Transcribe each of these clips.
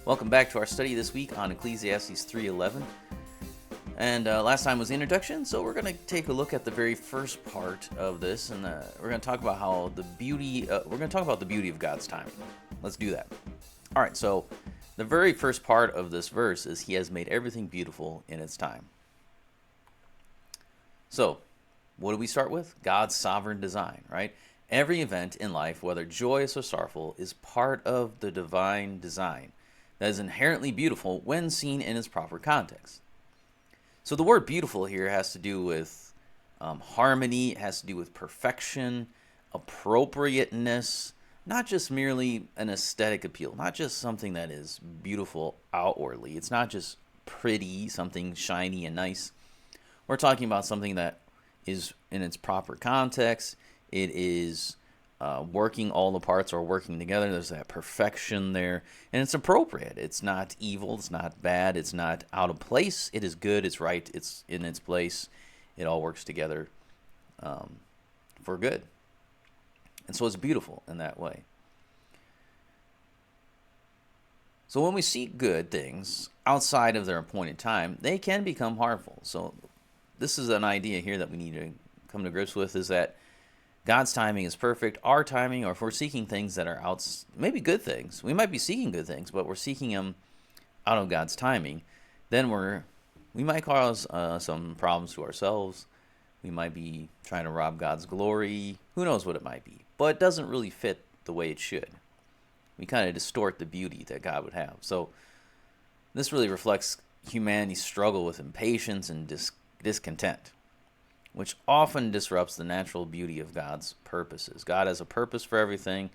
Welcome back to our study this week on Ecclesiastes 3:11. And last time was the introduction, so we're going to take a look at the very first part of this, and we're going to talk about how the beauty. We're going to talk about the beauty of God's timing. Let's do that. All right. So the very first part of this verse is He has made everything beautiful in its time. So, what do we start with? God's sovereign design, right? Every event in life, whether joyous or sorrowful, is part of the divine design that is inherently beautiful when seen in its proper context. So the word beautiful here has to do with harmony, it has to do with perfection, appropriateness, not just merely an aesthetic appeal, not just something that is beautiful outwardly. It's not just pretty, something shiny and nice. We're talking about something that is in its proper context. It is working, all the parts are working together. There's that perfection there, and it's appropriate. It's not evil, it's not bad, it's not out of place. It is good, it's right, it's in its place. It all works together for good. And so it's beautiful in that way. So when we see good things outside of their appointed time, they can become harmful. So this is an idea here that we need to come to grips with, is that God's timing is perfect. Our timing, or if we're seeking things that are maybe good things, we might be seeking good things, but we're seeking them out of God's timing, then we might cause some problems to ourselves. We might be trying to rob God's glory. Who knows what it might be? But it doesn't really fit the way it should. We kind of distort the beauty that God would have. So this really reflects humanity's struggle with impatience and discontent, which often disrupts the natural beauty of God's purposes. God has a purpose for everything,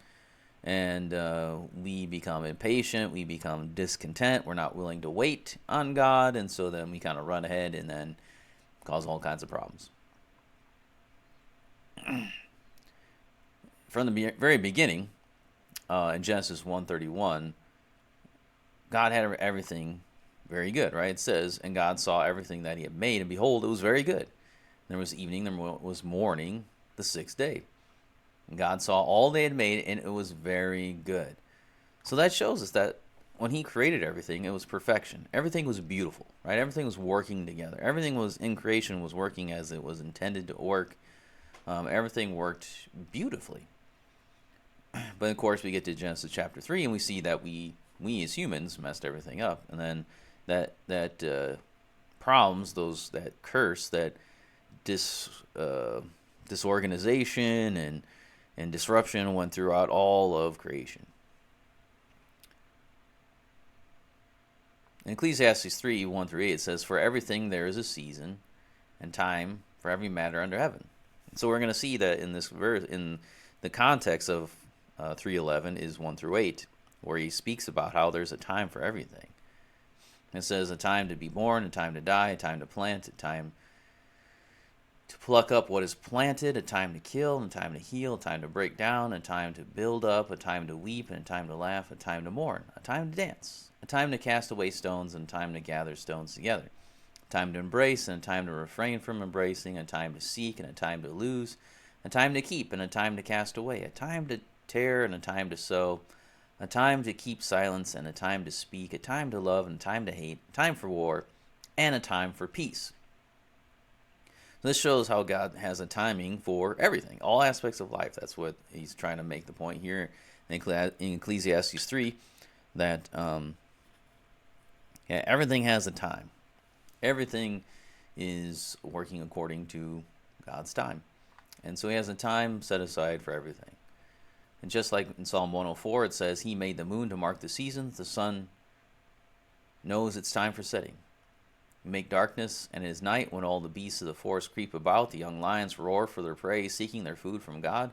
and we become impatient, we become discontent, we're not willing to wait on God, and so then we kind of run ahead and then cause all kinds of problems. From the very beginning, in Genesis 1:31, God had everything very good, right? It says, and God saw everything that He had made, and behold, it was very good. There was evening, there was morning, the sixth day. And God saw all they had made, and it was very good. So that shows us that when He created everything, it was perfection. Everything was beautiful, right? Everything was working together. Everything was in creation was working as it was intended to work. Everything worked beautifully. But of course, we get to Genesis chapter 3, and we see that we as humans messed everything up, and then that problems, that curse, that disorganization and disruption went throughout all of creation. In Ecclesiastes 3:1-8, it says, "For everything there is a season and time for every matter under heaven." So we're going to see that in this verse, in the context of 3:11 is 1-8, where he speaks about how there's a time for everything. It says a time to be born, a time to die, a time to plant, a time to pluck up what is planted, a time to kill, a time to heal, a time to break down, a time to build up, a time to weep, and a time to laugh, a time to mourn, a time to dance, a time to cast away stones, and a time to gather stones together, a time to embrace, and a time to refrain from embracing, a time to seek, and a time to lose, a time to keep, and a time to cast away, a time to tear, and a time to sow, a time to keep silence, and a time to speak, a time to love, and a time to hate, a time for war, and a time for peace. This shows how God has a timing for everything, all aspects of life. That's what he's trying to make the point here in Ecclesiastes 3, that everything has a time. Everything is working according to God's time. And so He has a time set aside for everything. And just like in Psalm 104, it says, He made the moon to mark the seasons. The sun knows its time for setting. You make darkness, and it is night when all the beasts of the forest creep about. The young lions roar for their prey, seeking their food from God.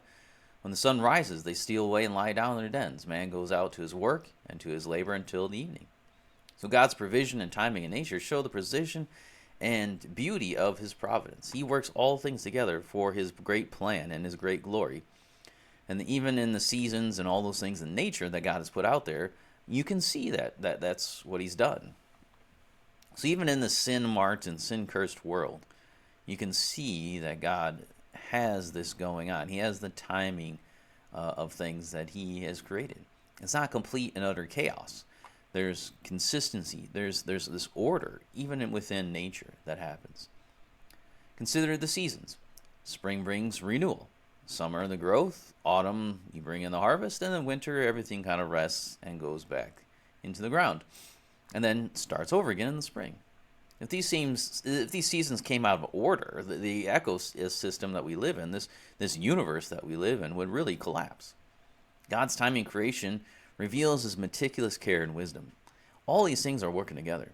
When the sun rises, they steal away and lie down in their dens. Man goes out to his work and to his labor until the evening. So God's provision and timing in nature show the precision and beauty of His providence. He works all things together for His great plan and His great glory. And even in the seasons and all those things in nature that God has put out there, you can see that's what He's done. So even in the sin-marked and sin-cursed world, you can see that God has this going on. He has the timing of things that He has created. It's not complete and utter chaos. There's consistency. There's this order, even within nature, that happens. Consider the seasons. Spring brings renewal. Summer, the growth. Autumn, you bring in the harvest. And then winter, everything kind of rests and goes back into the ground. And then starts over again in the spring. If these seasons came out of order, the ecosystem that we live in, this universe that we live in, would really collapse. God's timing creation reveals his meticulous care and wisdom. All these things are working together.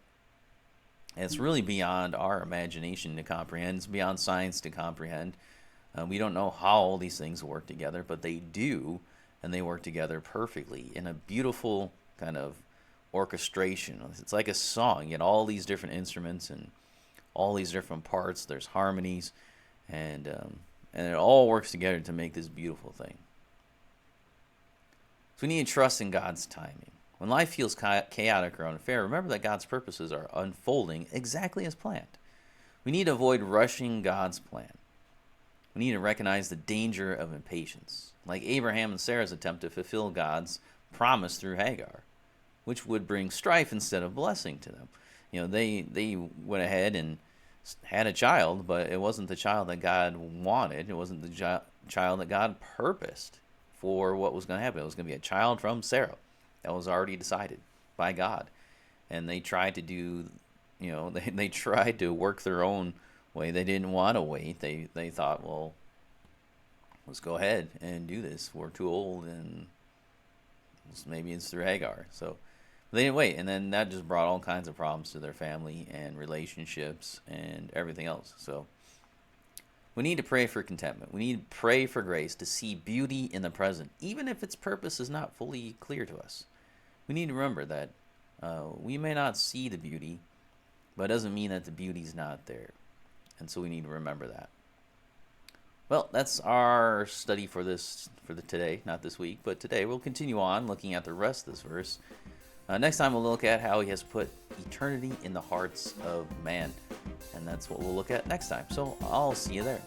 And it's really beyond our imagination to comprehend. It's beyond science to comprehend. We don't know how all these things work together, but they do, and they work together perfectly in a beautiful kind of orchestration. It's like a song. You get all these different instruments and all these different parts. There's harmonies, and it all works together to make this beautiful thing. So we need to trust in God's timing. When life feels chaotic or unfair, remember that God's purposes are unfolding exactly as planned. We need to avoid rushing God's plan. We need to recognize the danger of impatience, like Abraham and Sarah's attempt to fulfill God's promise through Hagar, which would bring strife instead of blessing to them. They went ahead and had a child, but it wasn't the child that God wanted. It wasn't the child that God purposed for what was going to happen. It was going to be a child from Sarah. That was already decided by God. And they tried to do, they tried to work their own way. They didn't want to wait. They thought, well, let's go ahead and do this. We're too old, and maybe it's through Hagar. So they didn't wait. And then that just brought all kinds of problems to their family and relationships and everything else. So we need to pray for contentment. We need to pray for grace to see beauty in the present, even if its purpose is not fully clear to us. We need to remember that we may not see the beauty, but it doesn't mean that the beauty's not there. And so we need to remember that. Well, that's our study for today, not this week, but today. We'll continue on looking at the rest of this verse. Next time we'll look at how he has put eternity in the hearts of man. And that's what we'll look at next time. So I'll see you there.